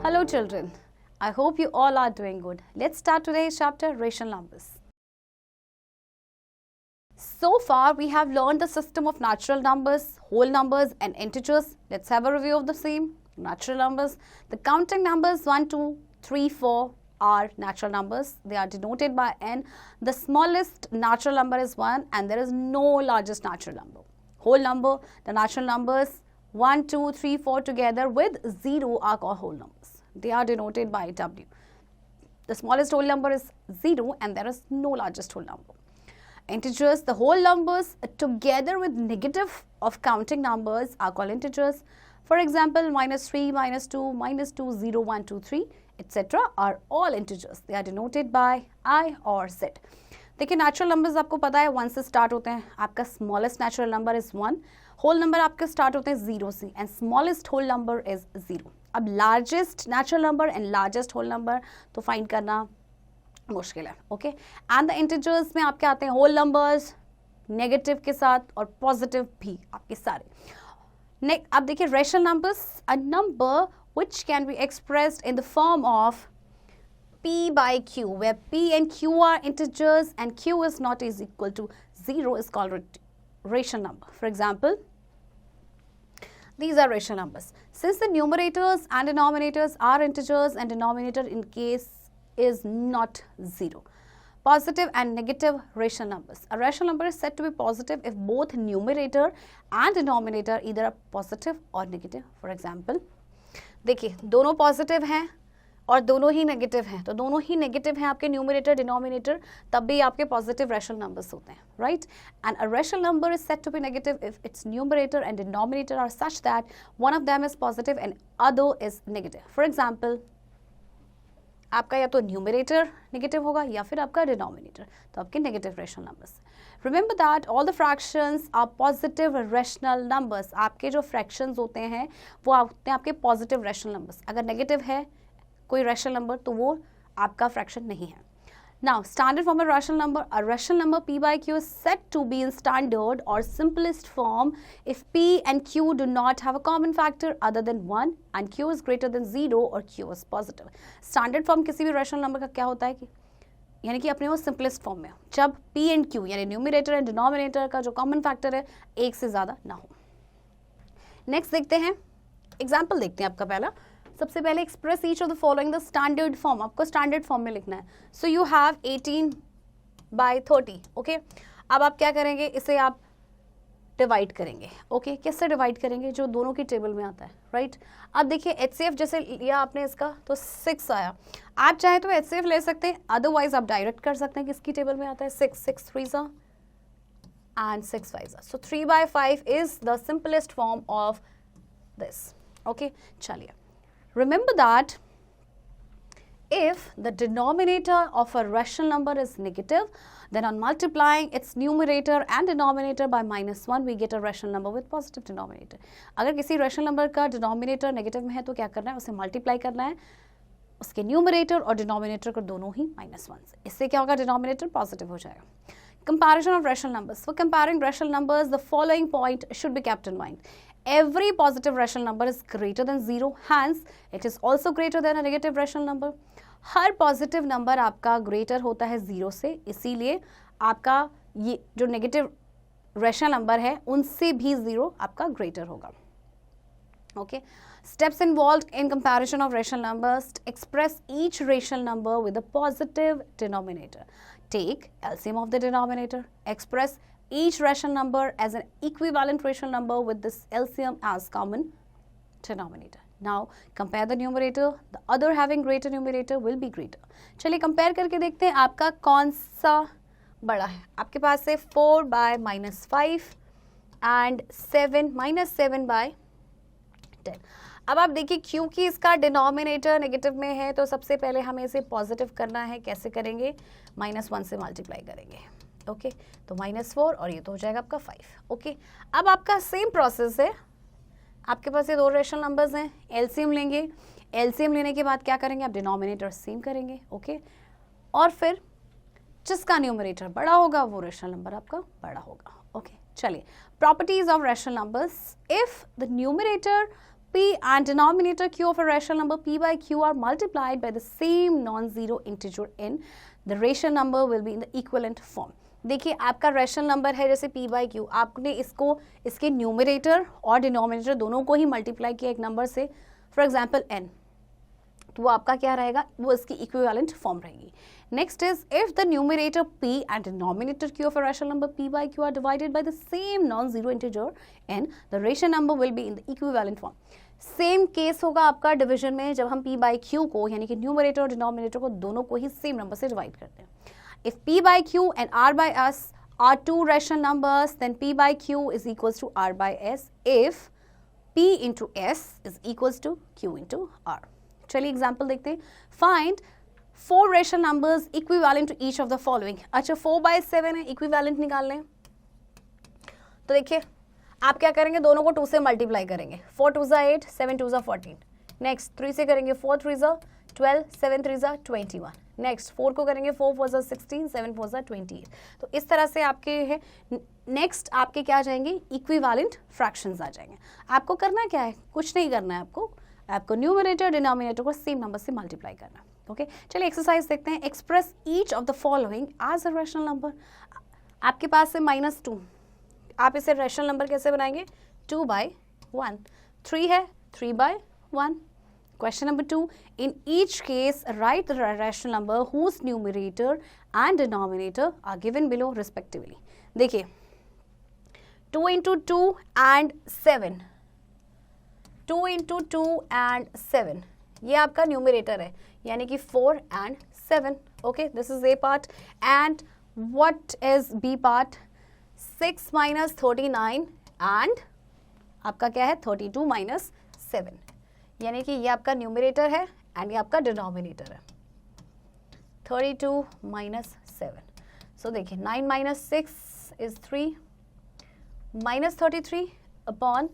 Hello children, I hope you all are doing good. Let's start today's chapter, rational numbers. So far we have learned the system of natural numbers, whole numbers and integers. Let's have a review of the same. Natural numbers, the counting numbers 1, 2, 3, 4 are natural numbers. They are denoted by n. The smallest natural number is 1 and there is no largest natural number. Whole number, the natural numbers 1, 2, 3, 4 together with 0 are called whole numbers. They are denoted by W. The smallest whole number is 0 and there is no largest whole number. Integers, the whole numbers together with negative of counting numbers are called integers. For example, -3, -2, -2, 0, 1, 2, 3, etc. are all integers. They are denoted by I or Z. देखिए natural numbers आपको पता है 1 से start होते हैं. आपका smallest natural number is 1. Whole number आपके start होते हैं 0 से and smallest whole number is 0. अब largest natural number and largest whole number तो फाइंड करना मुश्किल है. ओके, एंड द इंटीजर्स में आपके आते हैं होल नंबर्स नेगेटिव के साथ और पॉजिटिव भी आपके सारे. अब देखिए rational numbers, a number which can be expressed in the form of p by q, where p and q are integers and q is not is equal to 0 is called rational number. For example, these are rational numbers. Since the numerators and denominators are integers and denominator in case is not 0. Positive and negative rational numbers. A rational number is said to be positive if both numerator and denominator either are positive or negative. For example, देखिए दोनों positive हैं और दोनों ही negative हैं, तो दोनों ही negative हैं आपके न्यूमरेटर डिनोमिनेटर, तब भी आपके पॉजिटिव रैशनल नंबर्स होते हैं, right. And a rational number is said to be negative if its numerator and denominator are such that one of them is positive and other is negative. For example, आपका या तो numerator negative होगा या फिर आपका denominator, तो आपके negative rational numbers. Remember that all the fractions are positive rational numbers. आपके जो फ्रैक्शंस होते हैं वो होते हैं आपके पॉजिटिव रैशनल नंबर्स. अगर नेगेटिव है कोई रैशनल नंबर तो वो आपका फ्रैक्शन नहीं है. Now standard form of rational number, a rational number p by q is said to be in standard or simplest form if p and q do not have a common factor other than 1 and q is greater than 0 or q is positive. Standard form किसी भी rational number का क्या होता है कि यानी कि अपने वो सिंपलेस्ट फॉर्म में जब p एंड q यानी न्यूमरेटर एंड डिनोमिनेटर का जो कॉमन फैक्टर है एक से ज़्यादा ना हो. नेक्स्ट देखते हैं, एग्जाम्पल देखते हैं. आपका पहला, सबसे पहले express each of the following the standard form. आपको स्टैंडर्ड फॉर्म में लिखना है. So you have 18 by 30. Okay, अब आप क्या करेंगे, इसे आप डिवाइड करेंगे. ओके, कैसे डिवाइड करेंगे, जो दोनों की टेबल में आता है, राइट. अब देखिए HCF जैसे लिया आपने इसका तो 6 आया. आप चाहे तो HCF ले सकते हैं, अदरवाइज आप डायरेक्ट कर सकते हैं. किसकी टेबल में आता है 6, 6 3s and 6 5s. So 3 by 5 is the simplest form of this. Okay, चलिए. Remember that if the denominator of a rational number is negative, then on multiplying its numerator and denominator by -1, we get a rational number with positive denominator. अगर किसी rational number का denominator negative में है तो क्या करना है, उसे multiply करना है उसके numerator और denominator को दोनों ही -1 से. इससे क्या होगा, denominator positive हो जाएगा. Comparison of rational numbers. For comparing rational numbers, the following point should be kept in mind. Every positive rational number is greater than 0, hence it is also greater than a negative rational number. Her positive number आपका greater होता है 0 से, इसीलिए आपका ये जो negative rational number है उनसे भी 0 आपका ग्रेटर होगा. Okay, steps involved in comparison of rational numbers. Express each rational number with a positive denominator. Take LCM of the denominator. Express each rational number as an equivalent rational number with this LCM as common denominator. Now compare the numerator. The other having greater numerator will be greater. चलिए compare करके देखते हैं आपका कौन सा बड़ा है. आपके पास है 4 by -5 and 7 by 10. अब आप देखिए क्योंकि इसका डिनोमिनेटर नेगेटिव में है तो सबसे पहले हमें इसे पॉजिटिव करना है. कैसे करेंगे, -1 से मल्टीप्लाई करेंगे. ओके, तो -4 और ये तो हो जाएगा आपका 5. ओके, अब आपका सेम प्रोसेस है. आपके पास ये दो रेशनल नंबर्स हैं, एलसीएम लेंगे. एलसीएम लेने के बाद क्या करेंगे, आप डिनोमिनेटर सेम करेंगे. ओके, और फिर जिसका न्यूमरेटर बड़ा होगा वो रेशनल नंबर आपका बड़ा होगा. ओके, चलिए properties of rational numbers. If the numerator p P and denominator Q of a rational number P by Q are multiplied by the same non-zero integer n, the rational number will be in the equivalent form. देखिए आपका rational number है जैसे p by Q, आपने इसको इसके numerator और denominator दोनों को ही मल्टीप्लाई किया एक नंबर से, फॉर एग्जांपल n, तो वो आपका क्या रहेगा, वो इसकी इक्विवेलेंट फॉर्म रहेगी. Next is if the numerator p and denominator q of a rational number p by q are divided by the same non zero integer n, the rational number will be in the equivalent form. Same case होगा आपका division में जब हम p by q को यानी कि numerator और denominator को दोनों को ही सेम नंबर से डिवाइड करते हैं. If p by q and r by s are two rational numbers, then p by q is equals to r by s if p into s is equals to q into r. चलिए example देखते हैं. Find four rational numbers equivalent to each of the following. अच्छा 4 by 7 है, equivalent निकालने हैं. तो देखिए आप क्या करेंगे, दोनों को 2 से मल्टीप्लाई करेंगे. 4 2 ज़ा 8, 7 2 ज़ा 14. नेक्स्ट 3 से करेंगे 4 3 ज़ा 12, 7 3 ज़ा 21. नेक्स्ट 4 को करेंगे 4 4 ज़ा 16, 7 4 ज़ा 28. तो इस तरह से आपके है. नेक्स्ट आपके क्या आ जाएंगे, इक्विवेलेंट फ्रैक्शंस आ जाएंगे. आपको करना क्या है, कुछ नहीं करना है आपको न्यूमरेटर डिनोमिनेटर को सेम नंबर से मल्टीप्लाई करना है. ओके चलिए एक्सरसाइज देखते हैं. Express each of the following as a rational number. आपके पास है -2, आप इसे रैशनल नंबर कैसे बनाएंगे, 2 by 1. 3 है 3 by 1. Question number 2. In each case, write the rational number whose numerator and denominator are given below respectively. देखिए 2 into 2 and 7. 2 into 2 and 7. ये आपका न्यूमरेटर है यानी कि 4 and 7. Okay, this is A part. And what is B part? 6 minus 39 and आपका क्या है 32 minus 7. यानी कि ये आपका न्यूमरेटर है एंड ये आपका डिनोमिनेटर है. 32 माइनस 7. सो देखिए 9 माइनस 6 इज 3 माइनस 33 अपॉन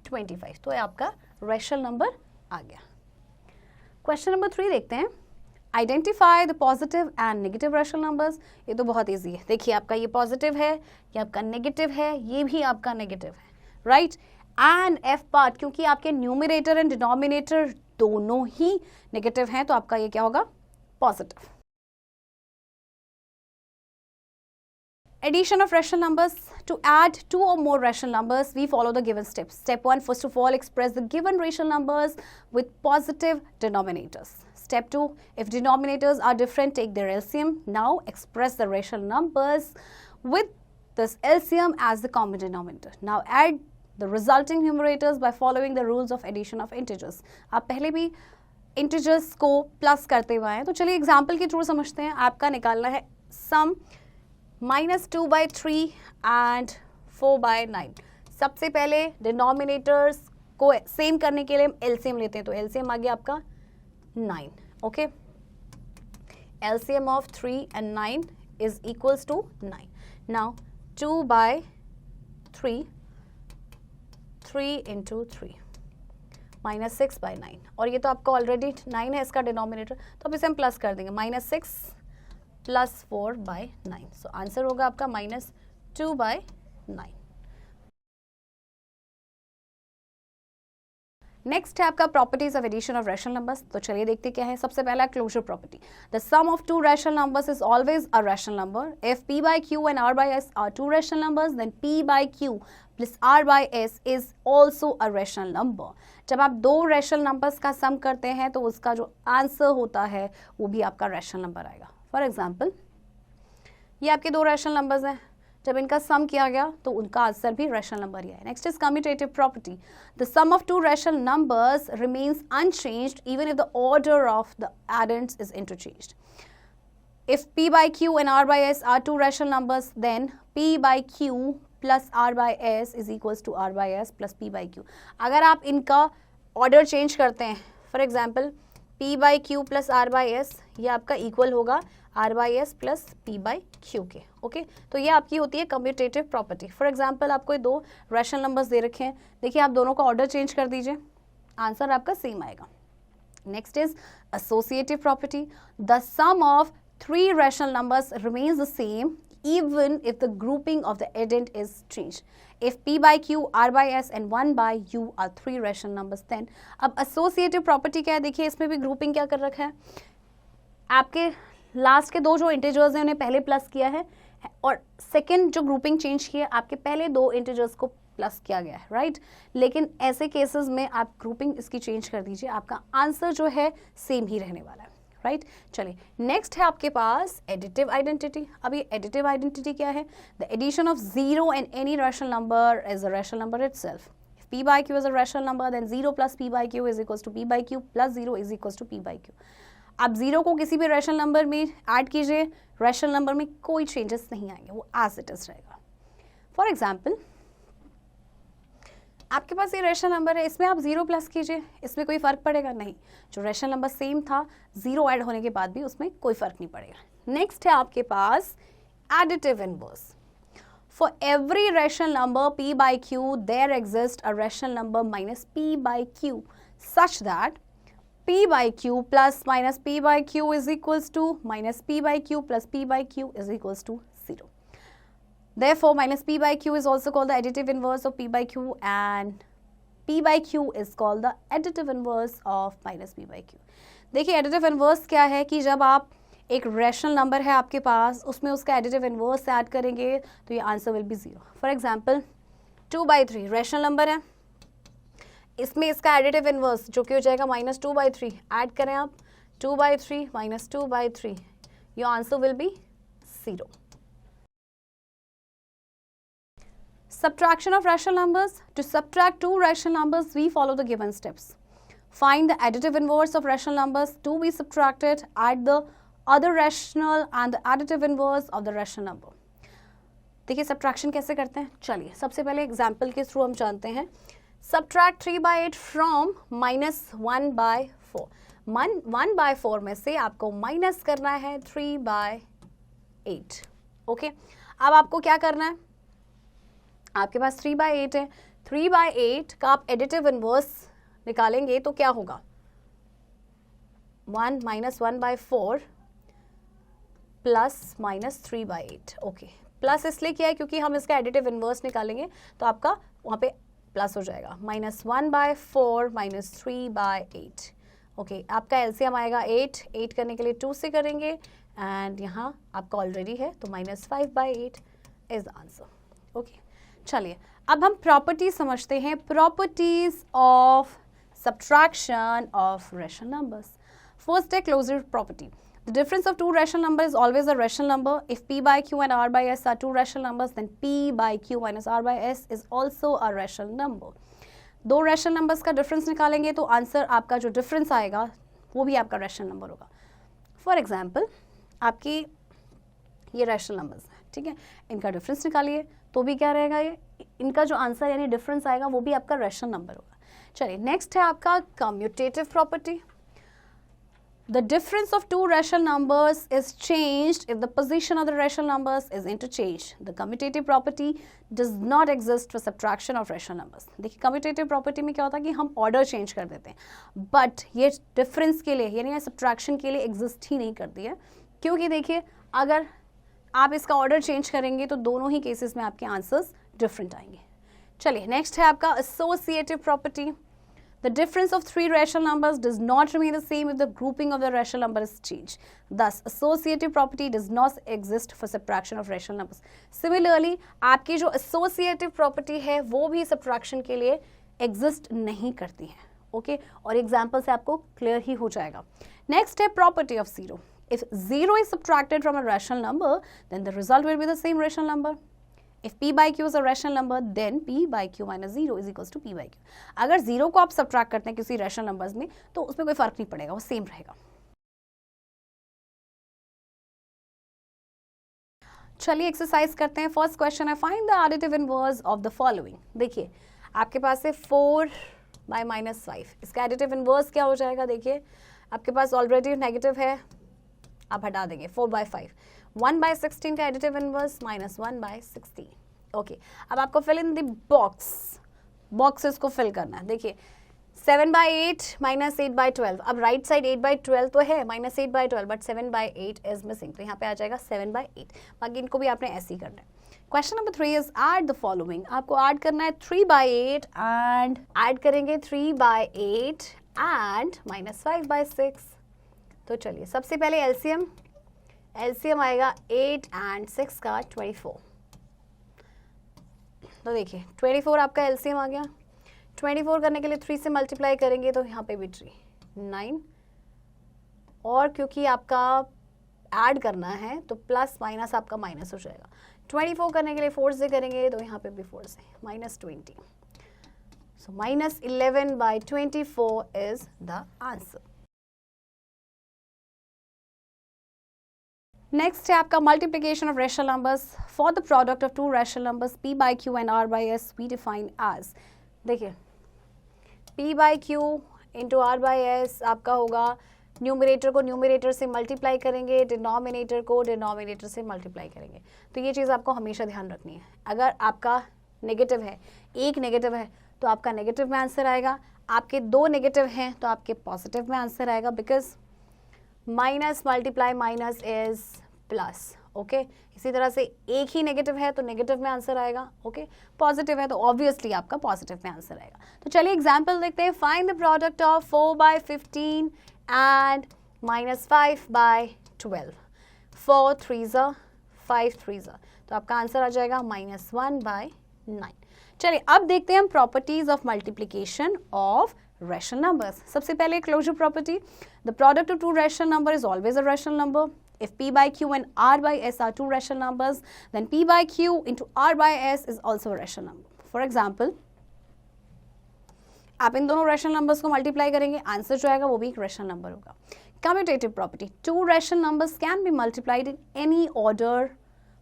25. तो ये आपका रैशनल नंबर आ गया. क्वेश्चन नंबर 3 देखते हैं. Identify the positive and negative rational numbers. ये तो बहुत ईजी है. देखिए आपका ये पॉजिटिव है, ये आपका नेगेटिव है, ये भी आपका नेगेटिव है, राइट. एंड एफ पार्ट, क्योंकि आपके न्यूमरेटर एंड डिनोमिनेटर दोनों ही नेगेटिव हैं तो आपका ये क्या होगा, positive. Addition of rational numbers. To add 2 or more rational numbers, we follow the given steps. Step 1, first of all, express the given rational numbers with positive denominators. Step 2, if denominators are different, take their LCM. Now express the rational numbers with this LCM as the common denominator. Now add the resulting numerators by following the rules of addition of integers. आप पहले भी integers को plus करते हुए हैं, तो चलिए example के थ्रू समझते हैं. आपका निकालना है सम -2 by 3 and 4 by 9. सबसे पहले डिनोमिनेटर्स को सेम करने के लिए हम एलसीएम लेते हैं, तो एलसीएम आ गया आपका 9. Okay, LCM of 3 and 9 is equals to 9. Now 2 by 3, 3 into 3 minus 6 by 9. और ये तो आपका ऑलरेडी 9 है इसका डिनोमिनेटर, तो अब इसे हम प्लस कर देंगे. -6 प्लस 4 बाई 9. सो आंसर होगा आपका -2 बाई 9. नेक्स्ट है आपका properties of addition of rational numbers. तो चलिए देखते क्या है. सबसे पहला closure property. The sum of 2 rational numbers is always a rational number. If p by q and r by s are 2 rational numbers, then p by q plus r by s is also a rational number. जब आप 2 rational numbers का सम करते हैं तो उसका जो answer होता है वो भी आपका रैशनल नंबर आएगा. फॉर एग्जाम्पल ये आपके 2 रैशनल नंबर्स हैं, जब इनका सम किया गया तो उनका आंसर भी रैशनल नंबर ही है. Next is commutative property. The sum of 2 rational numbers remains unchanged even if the order of the addends is interchanged. If p by q and r by s are 2 rational numbers, then p by q plus r by s is equals to r by s plus p by q. अगर आप इनका order change करते हैं, for example p by q plus r by s, ये आपका equal होगा r by s plus p by q के. Okay, तो ये आपकी होती है कम्यूटेटिव प्रॉपर्टी. फॉर एग्जाम्पल आपको 2 रैशनल नंबर्स दे रखे हैं, देखिए आप दोनों का ऑर्डर चेंज कर दीजिए, आंसर आपका सेम आएगा. Next is associative property. The sum of 3 rational numbers remains the same even if the grouping of the addend is changed. If p by q, r by s and 1 by u are three rational numbers, then अब associative property क्या है, देखिए इसमें भी grouping क्या कर रखा है, आपके लास्ट के दो जो इंटीजर्स हैं उन्हें पहले प्लस किया है और सेकेंड जो ग्रुपिंग चेंज की है आपके पहले दो इंटीजर्स को प्लस किया गया है, राइट। लेकिन ऐसे केसेस में आप ग्रुपिंग इसकी चेंज कर दीजिए, आपका आंसर जो है सेम ही रहने वाला है, राइट। चलिए नेक्स्ट है आपके पास एडिटिव आइडेंटिटी। अब ये एडिटिव आइडेंटिटी क्या है, the addition of zero and any rational number is a rational number itself. If p by q is a rational number, then 0 plus p by q is equals to p by q plus 0 is equals to p by q. आप zero को किसी भी rational number में add कीजिए, rational number में कोई changes नहीं आएंगे, वो एज इट इज रहेगा। फॉर एग्जाम्पल आपके पास ये रैशनल नंबर है, इसमें आप जीरो प्लस कीजिए, इसमें कोई फर्क पड़ेगा नहीं। जो रैशनल नंबर सेम था, जीरो ऐड होने के बाद भी उसमें कोई फर्क नहीं पड़ेगा। नेक्स्ट है आपके पास additive inverse. For every rational number p by q, there exists a rational number minus p by q such that p by q plus minus p by q is equals to minus p by q plus p by q is equals to 0. Therefore, minus p by q is also called the additive inverse of p by q and p by q is called the additive inverse of minus p by q. देखिए additive inverse क्या है कि जब आप एक rational number है आपके पास, उसमें उसका एडिटिव इनवर्स ऐड करेंगे तो ये answer will be zero. For example 2/3 rational number है, इसमें इसका एडिटिव इनवर्स जो कि हो जाएगा -2/3 ऐड करें आप, 2/3 - 2/3, your answer will be 0। Subtraction of rational numbers. To subtract two rational numbers, we follow the given steps. Find the additive inverse of rational numbers to be subtracted, add the other rational and the additive inverse of the rational number. देखिए subtraction कैसे करते हैं, चलिए सबसे पहले example के through हम जानते हैं। Subtract 3/8 from -1/4। 1/4 में से आपको माइनस करना है 3/8। ओके, अब आपको क्या करना है, आपके पास 3/8 है, 3/8 का आप एडिटिव इनवर्स निकालेंगे तो क्या होगा, 1 - 1/4 प्लस -3/8। ओके, प्लस इसलिए किया है क्योंकि हम इसका एडिटिव इनवर्स निकालेंगे तो आपका वहाँ पे प्लस हो जाएगा, -1/4 - 3/8। ओके, आपका एलसीएम आएगा 8 करने के लिए 2 से करेंगे एंड यहाँ आपका ऑलरेडी है तो -5/8 इज द आंसर। ओके, चलिए अब हम प्रॉपर्टी समझते हैं, properties of subtraction of rational numbers. First, a closure property. The difference of two rational numbers is always a rational number. If p by q and r by s are two rational numbers, then p by q minus r by s is also a rational number. दो rational numbers का difference निकालेंगे तो answer आपका जो difference आएगा वो भी आपका rational number होगा। For example, आपकी ये rational numbers हैं, ठीक है, इनका difference निकालिए तो भी क्या रहेगा, ये इनका जो आंसर यानी difference आएगा वो भी आपका rational number होगा। चलिए नेक्स्ट है आपका commutative property. The difference of to rational numbers is changed if the position of the rational numbers is interchange. The commutative property does not exist for subtraction of rational numbers. देखिए commutative property में क्या होता है कि हम order change कर देते हैं, बट ये डिफरेंस के लिए यानी सब्ट्रैक्शन के लिए एग्जिस्ट ही नहीं करती है, क्योंकि देखिए अगर आप इसका ऑर्डर चेंज करेंगे तो दोनों ही केसेस में आपके आंसर्स डिफरेंट आएंगे। चलिए नेक्स्ट है आपका associative property. The difference of three rational numbers does not remain the same if the grouping of the rational number is changed. Thus, associative property does not exist for subtraction of rational numbers. Similarly, आपकी जो associative property है वो भी subtraction के लिए exist नहीं करती है, okay? और example से आपको clear ही हो जाएगा। Next है property of zero. If zero is subtracted from a rational number, then the result will be the same rational number. If p by q is a rational number, then p by q minus 0 is equals to p by q. अगर zero को आप subtract करते हैं किसी rational numbers में तो उसमें कोई फर्क नहीं पड़ेगा, वो सेम रहेगा। चलिए एक्सरसाइज करते हैं। फर्स्ट क्वेश्चन है, find the additive inverse of the following. देखिए आपके पास है 4 by -5, इसका एडिटिव इनवर्स क्या हो जाएगा, देखिए आपके पास ऑलरेडी नेगेटिव है, आप हटा देंगे 4/5। 1/16 का एडिटिव इनवर्स -1/16। ओके, अब आपको फिल इन द बॉक्सेस को फिल करना है। देखिए 7/8 माइनस 8/12. अब राइट साइड 8/12 तो है, माइनस 8/12, बट 7/8 इज मिसिंग, तो यहाँ पे आ जाएगा 7/8. बाकी इनको भी आपने ऐसे ही करना है. Question number 3 is add the following. आपको ऐड करना है 3/8 एंड ऐड करेंगे 3/8 एंड माइनस 5/6. तो चलिए सबसे पहले एलसीएम आएगा 8 एंड 6 का 24. तो देखिए 24 आपका एलसीएम आ गया. 24 करने के लिए 3 से मल्टीप्लाई करेंगे तो यहाँ पे भी 3 9, और क्योंकि आपका ऐड करना है तो प्लस माइनस आपका माइनस हो जाएगा. 24 करने के लिए 4 से करेंगे तो यहाँ पे भी 4 से minus 20. So minus 11/24 is the answer. Next है आपका multiplication of rational numbers. For the product of two rational numbers p/q and r/s we define as. देखिए p/q इंटू r/s आपका होगा, न्यूमरेटर को न्यूमरेटर से मल्टीप्लाई करेंगे, डिनोमिनेटर को denominator से मल्टीप्लाई करेंगे. तो ये चीज़ आपको हमेशा ध्यान रखनी है. अगर आपका नेगेटिव है, एक नेगेटिव है तो आपका नेगेटिव में आंसर आएगा. आपके 2 नेगेटिव हैं तो आपके पॉजिटिव में आंसर आएगा, because minus multiply minus is plus. Okay, इसी तरह से एक ही नेगेटिव है तो नेगेटिव में आंसर आएगा. ओके, पॉजिटिव है तो ऑब्वियसली आपका पॉजिटिव में आंसर आएगा. तो चलिए एग्जांपल देखते हैं. Find the product of 4/15 and minus 5/12. 4 3s 5 3s, तो आपका आंसर आ जाएगा माइनस 1/9. चलिए अब देखते हैं हम properties of multiplication of rational numbers. सबसे पहले closure property. The product of two rational number is always a rational number. If p/q and r/s are two rational numbers, then p/q into r/s is also a rational number. For example, आप इन दोनों rational numbers को multiply करेंगे, answer जो आएगा वो भी एक rational number होगा. Commutative property. Two rational numbers can be multiplied in any order,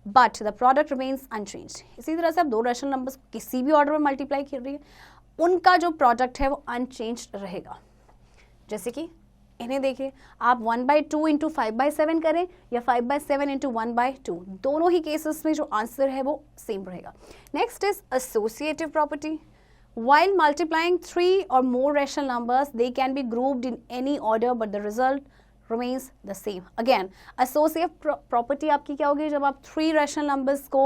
but the product remains unchanged. इसी तरह से आप 2 rational numbers को किसी भी ऑर्डर में मल्टीप्लाई कर रही है, उनका जो प्रोडक्ट है वो अनचेंज्ड रहेगा. जैसे कि इन्हें देखिए, आप 1/2 इंटू 5/7 करें या 5/7 इंटू 1/2, दोनों ही केसेस में जो आंसर है वो सेम रहेगा. Next is associative property. While multiplying 3 or more rational numbers, they can be grouped in any order, but the result remains the same. Again, associative property आपकी क्या होगी? जब आप 3 rational numbers को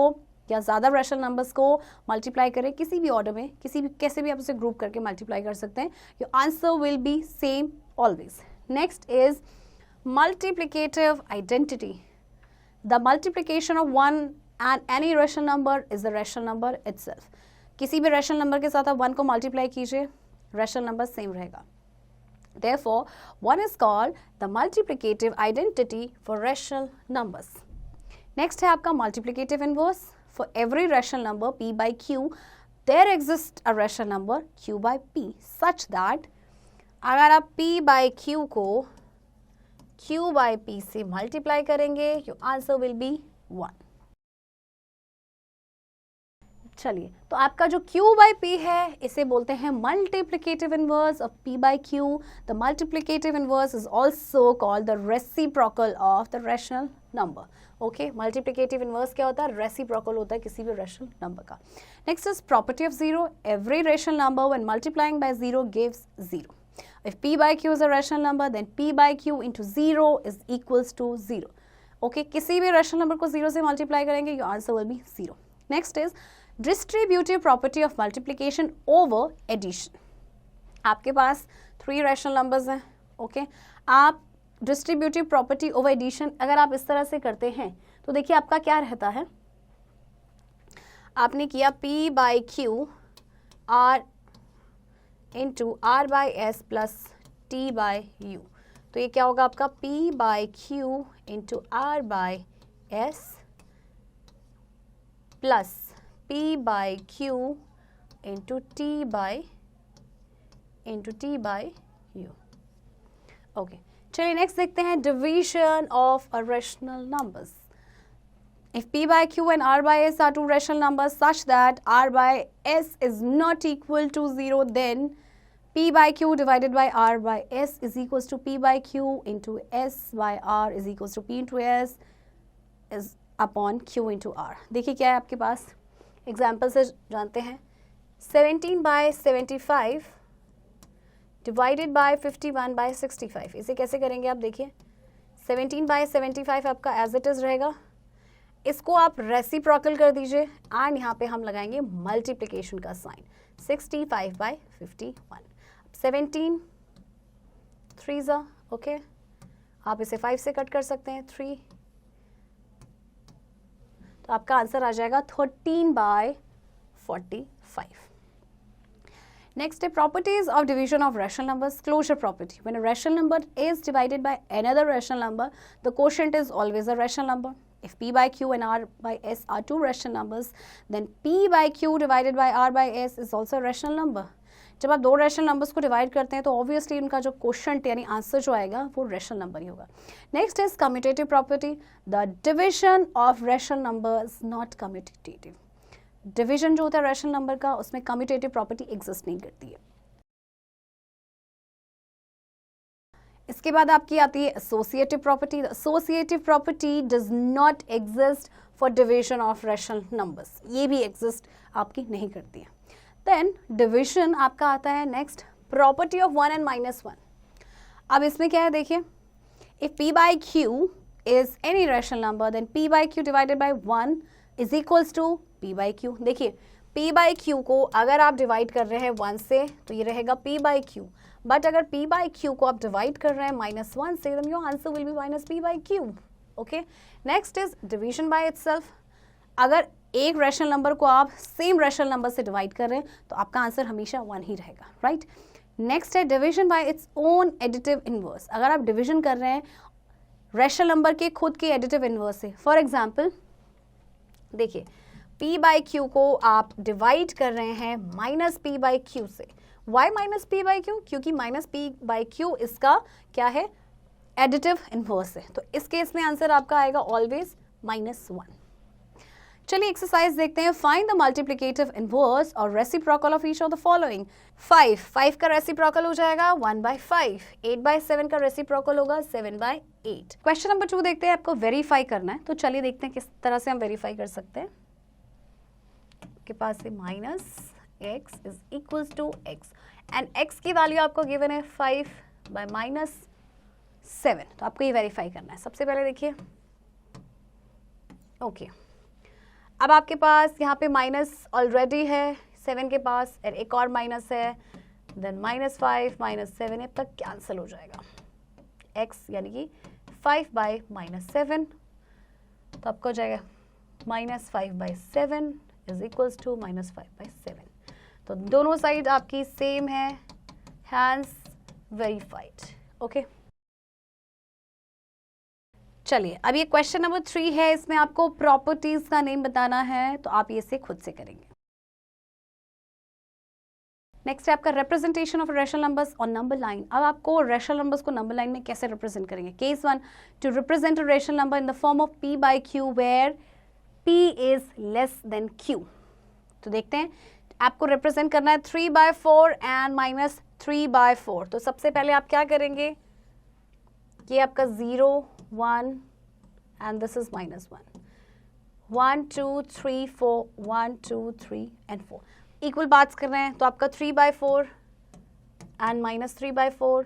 या ज़्यादा रैशनल नंबर्स को मल्टीप्लाई करें किसी भी ऑर्डर में, किसी भी कैसे भी आप उसे ग्रुप करके मल्टीप्लाई कर सकते हैं, your answer will be same always. Next is multiplicative identity. The multiplication of 1 and any rational number is the rational number itself. किसी भी रैशनल नंबर के साथ आप 1 को मल्टीप्लाई कीजिए, रैशनल नंबर सेम रहेगा. Therefore, 1 is called the multiplicative identity for rational numbers. Next है आपका multiplicative inverse. For every rational number p/q, there exists a rational number q/p such that अगर आप p/q को q/p से multiply करेंगे, your answer will be 1. चलिए, तो आपका जो q/p है इसे बोलते हैं multiplicative inverse of p/q. The multiplicative inverse is also called the reciprocal of the rational number. Okay, multiplicative inverse क्या होता है? रेसिप्रोकल होता है किसी भी रैशनल नंबर का. Next is property of zero. Every rational number when multiplying by zero gives zero. If p/q is a rational number, then p/q into 0 is equals to 0. Okay, किसी भी rational number को 0 से multiply करेंगे, your answer will be 0. Next is distributive property of multiplication over addition. आपके पास 3 rational numbers हैं. Okay, आप distributive property over addition अगर आप इस तरह से करते हैं तो देखिए आपका क्या रहता है. आपने किया p/q r into r/s plus t/u. तो ये क्या होगा आपका p/q into r/s plus p/q into t/u. Okay, चलिए नेक्स्ट देखते हैं division of a rational numbers. If p/q and r/s are two rational numbers such that r/s is not equal to 0, then p/q divided by r/s is equals to p/q into s by r is equals to p into s is upon q into r. देखिए क्या है आपके पास, example से जानते हैं. 17/75 divided by 51/65। इसे कैसे करेंगे आप देखिए, 17/75 आपका एज इट इज़ रहेगा, इसको आप रेसिप्रोकल कर दीजिए एंड यहाँ पे हम लगाएंगे मल्टीप्लिकेशन का साइन, 65/51। 17 3 ओके, आप इसे 5 से कट कर सकते हैं, 3, तो आपका आंसर आ जाएगा 13/45। Next, the properties of division of rational numbers. Closure property. When a rational number is divided by another rational number, the quotient is always a rational number. If P by Q and R by S are two rational numbers, then P by Q divided by R by S is also a rational number. जब आप दो rational numbers को divide करते हैं तो obviously उनका जो quotient यानी आंसर जो आएगा वो रैशनल नंबर ही होगा. Next is commutative property. The division of rational number is not commutative. Division जो होता है रैशनल नंबर का, उसमें कम्यूटेटिव प्रॉपर्टी एग्जिस्ट नहीं करती है. इसके बाद आपकी आती है associative property. Associative property does not exist for division of rational numbers. ये भी एग्जिस्ट आपकी नहीं करती है. देन डिवीजन आपका आता है नेक्स्ट, प्रॉपर्टी ऑफ 1 and -1. अब इसमें क्या है देखिए, if P by Q is any rational number then P by Q divided by 1 is equals to P by Q. देखिए P by Q को अगर आप डिवाइड कर रहे हैं 1 से तो ये रहेगा P by Q, बट अगर P by Q को आप डिवाइड कर रहे हैं -1 से, then your answer will be -P by Q. Okay, next is division by itself. अगर एक रैशनल नंबर को आप सेम रैशनल नंबर से डिवाइड कर रहे हैं तो आपका आंसर हमेशा 1 ही रहेगा, राइट. नेक्स्ट है division bye its own additive inverse. अगर आप डिवीजन कर रहे हैं रैशनल नंबर के खुद के एडिटिव इनवर्स से, फॉर एग्जाम्पल देखिए P by Q को आप डिवाइड कर रहे हैं -P by Q से. Why -P by Q? क्योंकि -P by Q इसका क्या है, एडिटिव इनवर्स है. तो इस केस में आंसर आपका आएगा ऑलवेज -1. चलिए एक्सरसाइज देखते हैं. फाइंड द मल्टीप्लिकेटिव इनवर्स और reciprocal of each of the following. 5 का रेसिप्रोकल हो जाएगा 1/5. 8/7 का रेसिप्रोकल होगा 7/8. क्वेश्चन नंबर 2 देखते हैं. आपको वेरीफाई करना है, तो चलिए देखते हैं किस तरह से हम वेरीफाई कर सकते हैं. के पास है -x is equals to x and x की वैल्यू आपको गिवन है 5/-7. तो आपको ये वेरीफाई करना है. सबसे पहले देखिए, ओके, अब आपके पास यहाँ पे माइनस ऑलरेडी है 7 के पास, और एक और माइनस है, देन -5 -7 अब तक कैंसिल हो जाएगा. x यानी कि 5/-7, तो आपको हो जाएगा -5/7 इज इक्वल्स टू -5/7. तो दोनों साइड आपकी सेम है, हैंस वेरीफाइड. ओके, चलिए अब ये क्वेश्चन नंबर 3 है. इसमें आपको प्रॉपर्टीज का नेम बताना है, तो आप ये से खुद से करेंगे. नेक्स्ट है आपका representation of rational numbers on number line. अब आपको रैशनल नंबर्स को नंबर लाइन में कैसे रिप्रेजेंट करेंगे. Case 1, to represent a rational number in the form of P by Q where P is less than Q. तो देखते हैं, आपको रिप्रेजेंट करना है 3/4 एंड -3/4. तो सबसे पहले आप क्या करेंगे, ये आपका 0 1 and this is -1. 1 2 3 4 1 2 3 and 4 equal parts कर रहे हैं, तो आपका 3/4 एंड -3/4.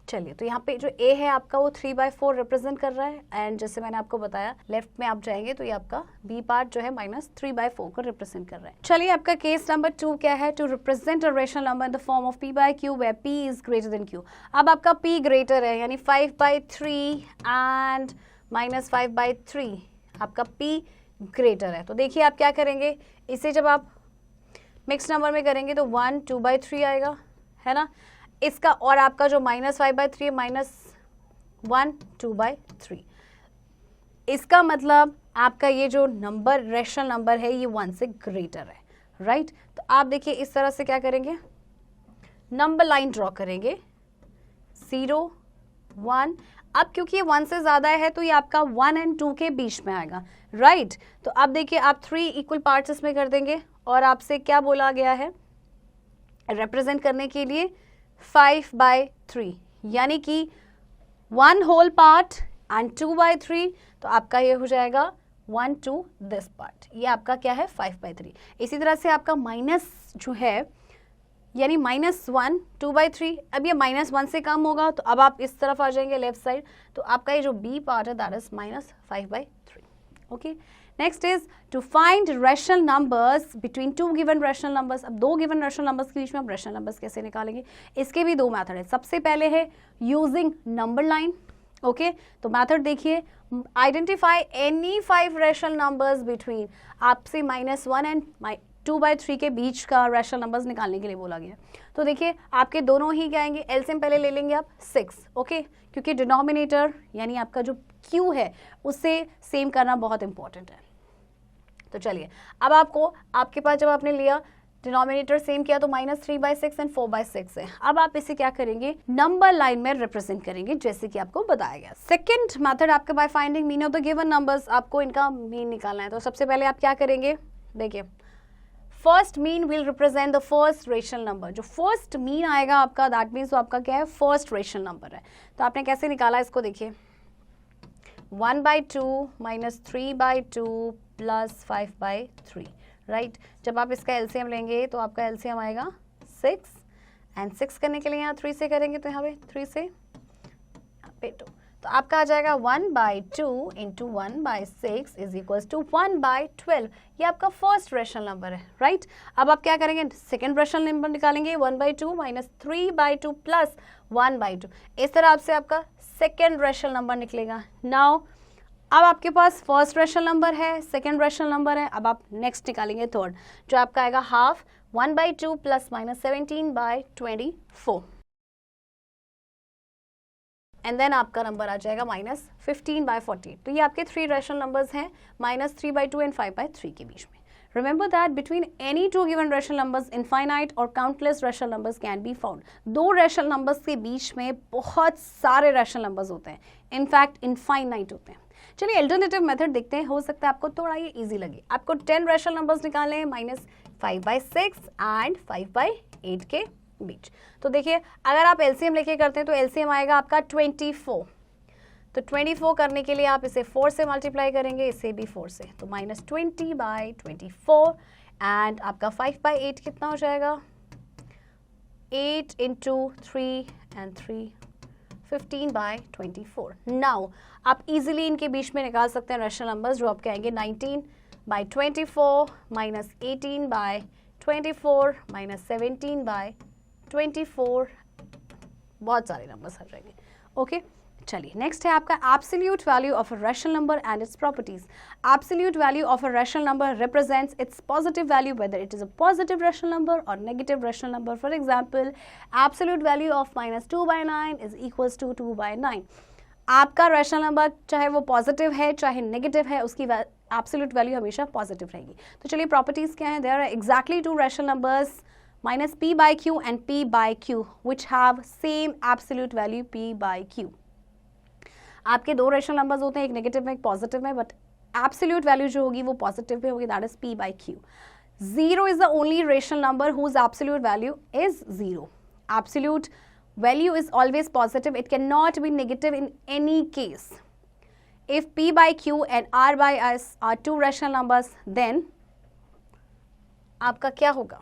चलिए, तो यहाँ पे जो A है आपका वो 3/4 रिप्रेजेंट कर रहा है, एंड जैसे मैंने आपको बताया लेफ्ट में आप जाएंगे तो ये आपका B पार्ट जो है -3/4 को रिप्रेजेंट कर रहा है. चलिए आपका केस नंबर 2 क्या है, to represent a rational number in the form of P by Q where P is greater than Q. अब आपका P ग्रेटर है, यानी 5/3 एंड -5/3 आपका P ग्रेटर है. तो देखिए आप क्या करेंगे, इसे जब आप मिक्स नंबर में करेंगे तो 1 2/3 आएगा, है ना. इसका और आपका जो -5/3 -1 2/3. इसका मतलब आपका ये जो नंबर रैशनल नंबर है ये 1 से ग्रेटर है, राइट. तो आप देखिए इस तरह से क्या करेंगे, नंबर लाइन ड्रॉ करेंगे 0 1. अब क्योंकि ये 1 से ज़्यादा है तो ये आपका 1 and 2 के बीच में आएगा, राइट. तो अब देखिए आप 3 इक्वल पार्ट्स इसमें कर देंगे, और आपसे क्या बोला गया है रिप्रेजेंट करने के लिए 5/3, यानी कि 1 होल पार्ट एंड 2/3. तो आपका ये हो जाएगा 1 to this part, ये आपका क्या है 5/3। इसी तरह से आपका माइनस जो है यानी -1 2/3, अब ये -1 से कम होगा तो अब आप इस तरफ आ जाएंगे लेफ्ट साइड, तो आपका ये जो बी पार्ट है that is -5/3। Okay, next is to find rational numbers between two given rational numbers. अब दो गिवन रैशनल नंबर्स के बीच में आप रैशनल नंबर्स कैसे निकालेंगे, इसके भी दो मेथड है। सबसे पहले है यूजिंग नंबर लाइन। ओके, तो मेथड देखिए, identify any 5 rational numbers between, आपसे -1 एंड 2/3 के बीच का रैशनल नंबर्स निकालने के लिए बोला गया। तो देखिए आपके दोनों ही क्या आएंगे, एलसीएम पहले ले लेंगे आप 6। ओके, क्योंकि डिनोमिनेटर यानी आपका जो क्यू है उससे सेम करना बहुत इंपॉर्टेंट है। तो चलिए अब आपको, आपके पास जब आपने लिया डिनोमिनेटर सेम किया तो -3/6 एंड 4/6 है। अब आप इसे क्या करेंगे, नंबर लाइन में रिप्रेजेंट करेंगे जैसे कि आपको बताया गया। सेकंड मेथड आपके by finding mean of the given numbers, आपको इनका मीन निकालना है। तो सबसे पहले आप क्या करेंगे, देखिए first mean will represent the first rational number. जो फर्स्ट मीन आएगा आपका दैट मीन्स वो आपका क्या है, फर्स्ट रेशनल नंबर है। तो आपने कैसे निकाला इसको, देखिए 1/2 -3/2 + 5/3, राइट। जब आप इसका एलसीएम लेंगे तो आपका एलसीएम आएगा 6, एंड 6 करने के लिए यहाँ 3 से करेंगे तो यहाँ पे 3 से यहाँ पे 2, तो आपका आ जाएगा 1/2 × 1/6 इज इक्वल्स टू 1/12। ये आपका फर्स्ट रेशनल नंबर है, राइट। अब आप क्या करेंगे, सेकंड रेशनल नंबर निकालेंगे, 1/2 -3/2 + 1/2। इस तरह आपसे आपका सेकंड रेशनल नंबर निकलेगा। नाउ अब आपके पास फर्स्ट रेशनल नंबर है, सेकंड रेशनल नंबर है, अब आप नेक्स्ट निकालेंगे थर्ड, जो आपका आएगा हाफ 1/2 ± 17/24, एंड देन आपका नंबर आ जाएगा -15/48। तो ये आपके 3 रेशनल नंबर्स हैं, -3/2 एंड 5/3 के बीच में। Remember that between any two given rational numbers, infinite और countless rational numbers can be found. दो rational numbers के बीच में बहुत सारे rational numbers होते हैं, इनफैक्ट infinite होते हैं। चलिए अल्टरनेटिव मेथड देखते हैं, हो सकता है आपको थोड़ा ये इजी लगे। आपको 10 रैशनल नंबर्स निकालने हैं -5/6 एंड 5/8 के बीच। तो देखिए अगर आप एलसीएम लेके करते हैं तो एलसीएम आएगा आपका 24। तो 24 करने के लिए आप इसे 4 से मल्टीप्लाई करेंगे, इसे भी 4 से, तो -20/24, एंड आपका 5/8 कितना हो जाएगा, 8 × 3 एंड 3 15/24। नाउ आप इजीली इनके बीच में निकाल सकते हैं रैशनल नंबर्स, जो आपके आएंगे 19/24 -18/24 -17/24, बहुत सारे नंबर्स आ जाएंगे। ओके, चलिए नेक्स्ट है आपका absolute value of a rational number and its properties. Absolute value of a rational number represents its positive value whether it is a positive rational number और negative rational number. For example, absolute value of -2/9 is equals to 2/9। आपका rational number चाहे वो positive है चाहे negative है, उसकी absolute value हमेशा positive रहेगी। तो चलिए प्रॉपर्टीज क्या है, there are exactly two rational numbers -p/q and p/q which have same absolute value p/q। आपके दो रैशनल नंबर्स होते हैं, एक नेगेटिव में एक पॉजिटिव में, बट एब्सोल्यूट वैल्यू जो होगी वो पॉजिटिव में होगी, that is p/q। 0 is the only rational number whose absolute value is 0। Absolute value is always positive, it cannot be negative in any case. If p/q and r/s are two rational numbers, then आपका क्या होगा,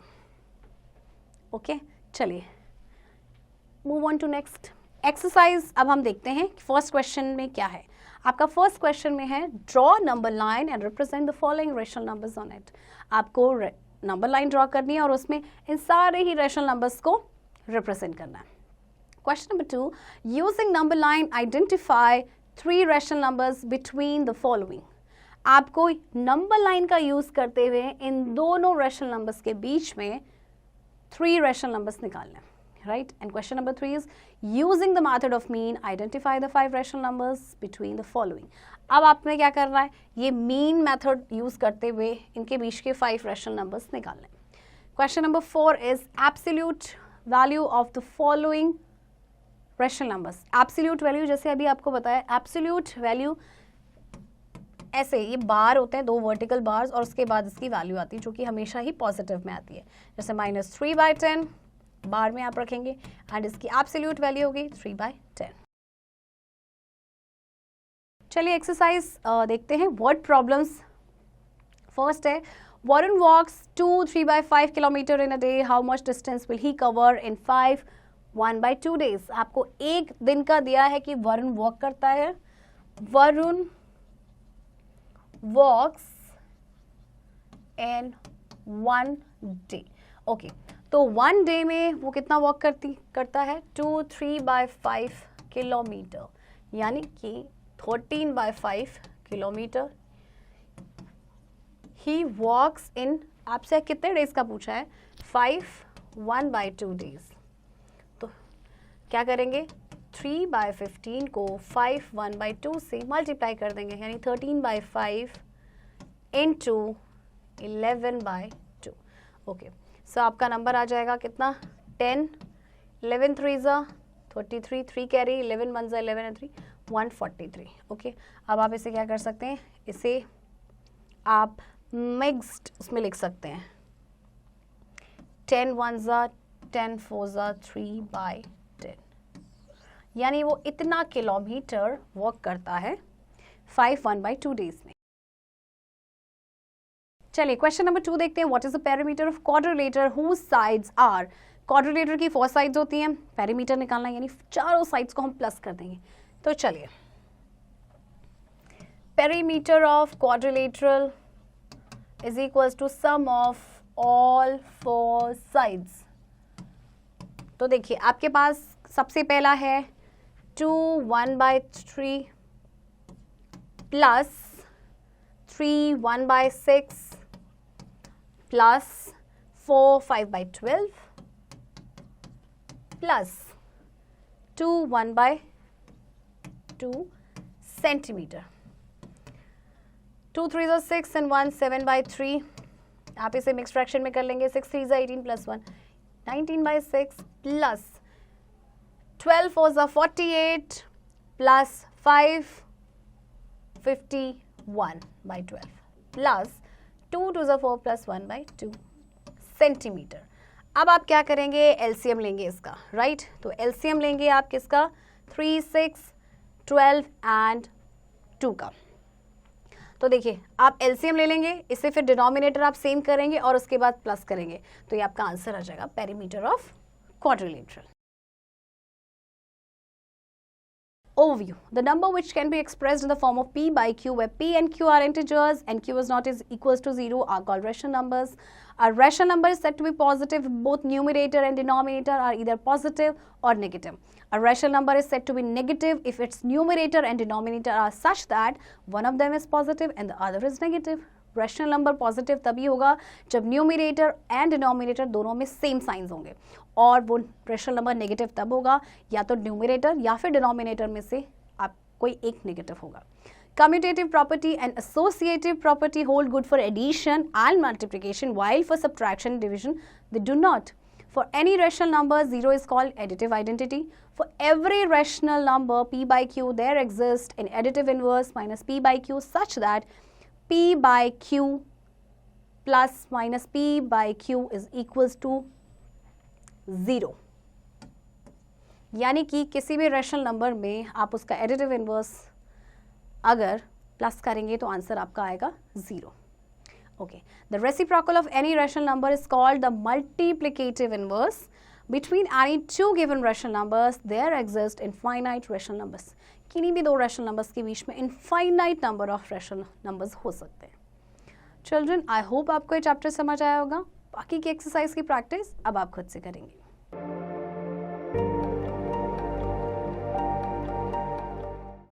okay चलिए move on to next exercise. अब हम देखते हैं first question में क्या है। आपका फर्स्ट क्वेश्चन में है draw number line and represent the following rational numbers on it. आपको नंबर लाइन ड्रॉ करनी है और उसमें इन सारे ही रैशनल नंबर्स को रिप्रेजेंट करना है। Question number 2, using number line identify 3 rational numbers between the following। आपको नंबर लाइन का यूज करते हुए इन दोनों रैशनल नंबर्स के बीच में 3 रैशनल नंबर्स निकालने हैं, right. And question number 3 is using the method of mean identify the 5 rational numbers between the following. अब आपने क्या करना है, ये मीन मेथड यूज करते हुए इनके बीच के 5 रैशनल नंबर्स निकालने हैं। Question number 4 is absolute value of the following rational numbers. Absolute value जैसे अभी आपको बताया, एब्सोल्यूट वैल्यू ऐसे ये बार होते हैं, 2 वर्टिकल बार्स, और उसके बाद इसकी वैल्यू आती है जो कि हमेशा ही पॉजिटिव में आती है। जैसे -3/10 बार में आप रखेंगे एंड इसकी एब्सोल्यूट वैल्यू होगी 3/10। चलिए एक्सरसाइज देखते हैं. Word problems. फर्स्ट है, Varun walks 2-3/5 kilometer in a day. How much distance will he cover in 1/2 days? आपको एक दिन का दिया है कि वरुण वॉक करता है. वरुण वॉक्स in 1 day. ओके, तो 1 डे में वो कितना वॉक करता है? 2-3/5 किलोमीटर, यानी कि 13/5 किलोमीटर. He walks in, आपसे कितने डेज का पूछा है? 1/2 डेज. तो क्या करेंगे? 3/15 को 1/2 से मल्टीप्लाई कर देंगे, यानी 13/5 इंटू 11/2. ओके, सो आपका नंबर आ जाएगा कितना? 10. 11 3 33, 3 कैरी, 11 1 11 and 3 143. ओके, अब आप इसे क्या कर सकते हैं? इसे आप मिक्स्ड उसमें लिख सकते हैं. 10 1 10 4 3/10, यानी वो इतना किलोमीटर वॉक करता है 1/2 डेज में. चलिए क्वेश्चन नंबर 2 देखते हैं. What is the perimeter of quadrilateral whose sides are? Quadrilateral की 4 साइड्स होती हैं. पेरीमीटर निकालना यानी चारों साइड्स को हम प्लस कर देंगे. तो चलिए, perimeter of quadrilateral is equals to sum of all 4 sides. तो देखिए आपके पास सबसे पहला है 2 1/3 plus 3 1/6 plus 4 5/12 plus 2 1/2 centimetre. 2 3 6 and 1 7/3. आप इसे मिक्स फ्रैक्शन में कर लेंगे. 6 3 18 plus 1 19/6 plus 12 4 48 plus 5 51/12 plus 2 2 4 plus 1/2 centimetre. अब आप क्या करेंगे? एलसीएम लेंगे इसका, राइट? तो एलसीएम लेंगे आप किसका? 3 6 12 एंड 2 का. तो देखिए आप एलसीएम ले लेंगे, इससे फिर डिनोमिनेटर आप सेम करेंगे और उसके बाद प्लस करेंगे. तो ये आपका आंसर आ जाएगा perimeter of quadrilateral. Overview. The number which can be expressed in the form of p by q, where p and q are integers and q is not equals to 0, are called rational numbers. A rational number is said to be positive if both numerator and denominator are either positive or negative. A rational number is said to be negative if its numerator and denominator are such that one of them is positive and the other is negative. Rational number positive तभी होगा जब numerator and denominator दोनों में same science होंगे, और वो rational number negative तब होगा या तो न्यूमरेटर या फिर डिनोमिनेटर में से आप कोई एक नेगेटिव होगा. Commutative property and associative property hold good for addition and multiplication, while for subtraction and division they do not. For any rational number, 0 is called additive identity. For every rational number p by q, there exists an additive inverse minus p by q such that p by q plus minus p by q is equals to 0. यानी कि किसी भी rational number में आप उसका additive inverse अगर plus करेंगे तो आंसर आपका आएगा 0. Okay, the reciprocal of any rational number is called the multiplicative inverse. Between any two given rational numbers, there exist infinite rational numbers. किन्हीं भी दो rational numbers के बीच में infinite number of rational numbers हो सकते हैं. Children, I hope आपको ये chapter समझ आया होगा. बाकी की exercise की practice अब आप खुद से करेंगे.